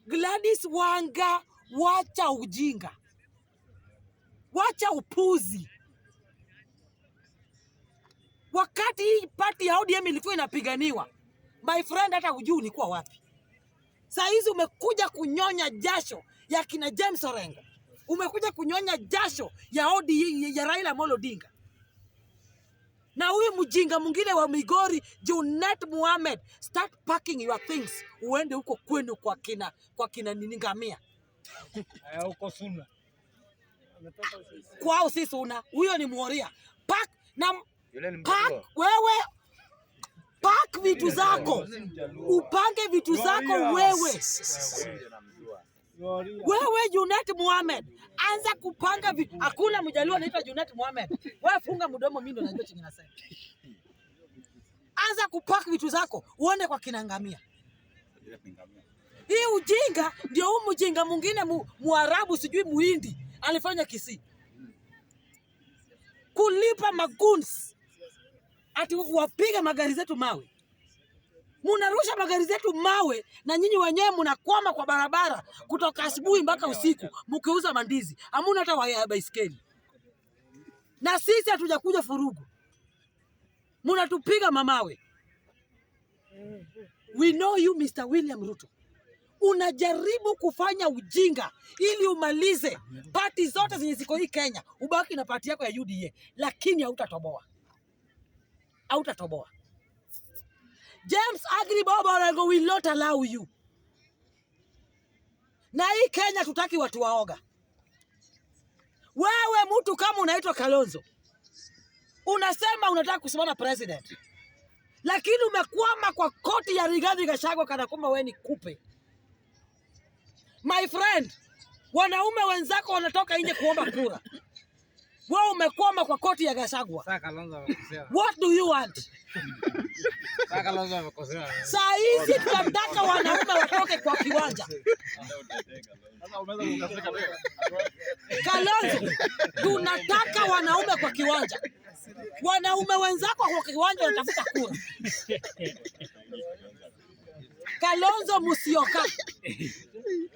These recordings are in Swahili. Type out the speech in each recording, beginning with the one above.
Gladys Wanga, wacha ujinga. Wacha upuzi. Wakati hii party ya ODM ilikuwa inapiganiwa, my friend, hata hujui ulikuwa wapi. Saa hizi umekuja kunyonya jasho ya kina James Orengo. Umekuja kunyonya jasho ya ya Raila Amolo Odinga. Na huyu mjinga mwingine wa Migori, Junet Mohamed, start packing your things. Uende huko kwenu kwa kina nini ngamia. Huko Suna. Kwao si Suna, huyo ni Mworia. Pack na pack wewe. Pack vitu zako. Upange vitu zako wewe. Wewe Junet Mohamed, anza kupanga vitu. Hakuna mjaliwa anaitwa Junet Mohamed. Wewe funga mdomo, mimi ndo najua chenye nasema. Anza kupaka vitu zako, uone kwa kinangamia. Hii ujinga ndio huu mjinga mwingine Muarabu sijui Muhindi alifanya Kisii. Kulipa maguns. Ati wapiga magari zetu mawe. Munarusha magari zetu mawe na nyinyi wenyewe mnakwama kwa barabara kutoka asubuhi mpaka usiku mkiuza mandizi. Hamuna hata wa baiskeli. Na sisi hatujakuja furugu. Munatupiga mamawe. We know you Mr. William Ruto. Unajaribu kufanya ujinga ili umalize party zote zenye ziko hii Kenya. Ubaki na party yako ya UDA, lakini hautatoboa. Hautatoboa. James Agri Bob Orengo will not allow you. Na hii Kenya tutaki watu waoga. Wewe mtu kama unaitwa Kalonzo, unasema unataka kusimama president, lakini umekwama kwa koti ya Rigathi Gachagua kana kwamba wewe ni kupe. My friend, wanaume wenzako wanatoka nje kuomba kura. Wewe umekwama kwa koti ya Gachagua. What do you want? Saa hizi tunataka wanaume watoke kwa kiwanja. Kalonzo, tunataka wanaume kwa kiwanja. Wanaume wenzako kwa kiwanja wanatafuta kura. Kalonzo Musyoka,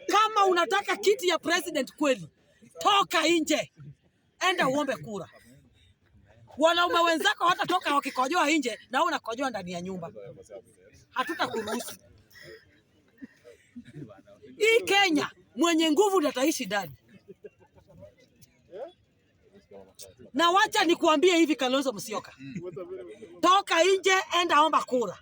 kama unataka kiti ya president kweli, toka nje. Enda uombe kura. Wanaume wenzako watatoka wakikojoa nje na wewe unakojoa ndani ya nyumba. Hatutakuruhusu. Hii Kenya mwenye nguvu ndiye ataishi ndani. Na wacha nikuambie hivi Kalonzo Musyoka. Toka nje, enda omba kura.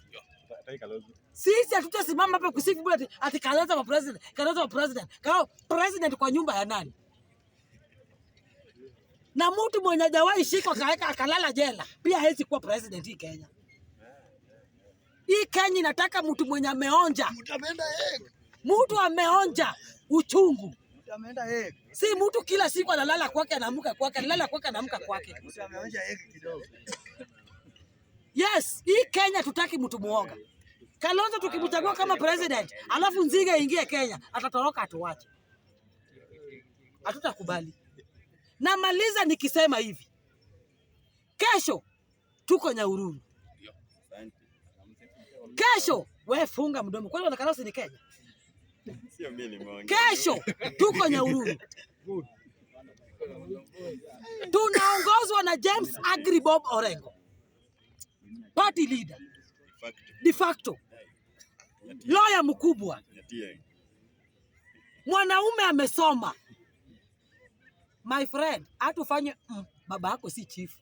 Sisi hatutasimama hapa kusifu bure ati Kalonzo wa president, Kalonzo wa president. Kao president kwa nyumba ya nani? Na mtu mwenye hajawahi shikwa kaeka akalala jela pia hawezi kuwa president hii Kenya. Hii Kenya inataka mtu mwenye ameonja. Mtu ameonja uchungu. Si mtu kila siku analala kwake anaamka kwake, analala kwake anaamka kwake. Yes, hii Kenya tutaki mtu muoga. Kalonzo tukimchagua kama president, alafu Nzinga ingie Kenya, atatoroka atuache. Hatutakubali. Na maliza nikisema hivi. Kesho tuko Nyahururu. Kesho wewe funga mdomo. Kwani unakana si ni Kenya? Sio mimi nimeongea. Kesho tuko Nyahururu. Tunaongozwa na James Agri Bob Orengo, party leader de facto, lawyer mkubwa, mwanaume amesoma. My friend, hatufanye baba yako si chief.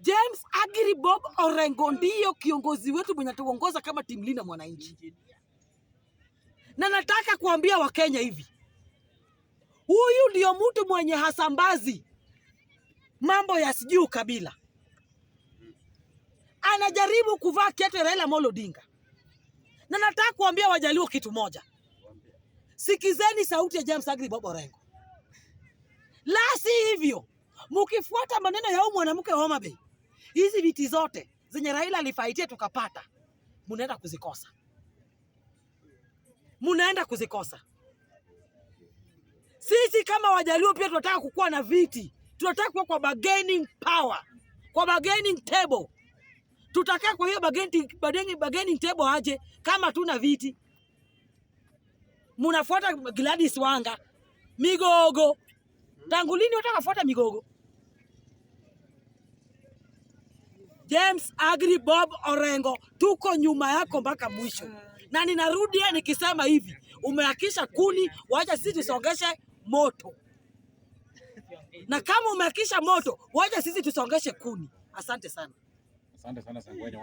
James Agri Bob Orengo ndiyo kiongozi wetu mwenye tuongoza kama team leader mwananchi. Na nataka kuambia Wakenya hivi. Huyu ndio mtu mwenye hasambazi mambo ya sijui kabila. Anajaribu kuvaa kiatu ya Raila Amolo Odinga. Na nataka kuambia Wajaluo kitu moja. Sikizeni sauti ya James Agri Bob Orengo. La si hivyo, mkifuata maneno ya huyu mwanamke wa Homa Bay, hizi viti zote zenye Raila alifaitia tukapata, munaenda kuzikosa. Munaenda kuzikosa. Sisi kama Wajaluo pia tunataka kukua na viti. Tunataka kuwa kwa bargaining power, kwa bargaining table. Tutakaa kwa hiyo bargaining table aje kama tuna viti. Munafuata Gladys Wanga. Migogo. Tangu lini utakafuata Migogo? James Agri Bob Orengo, tuko nyuma yako mpaka mwisho. Na ninarudia nikisema hivi, umehakisha kuni, wacha sisi tusongeshe moto. Na kama umehakisha moto, wacha sisi tusongeshe kuni. Asante sana. Asante sana Sangwenye,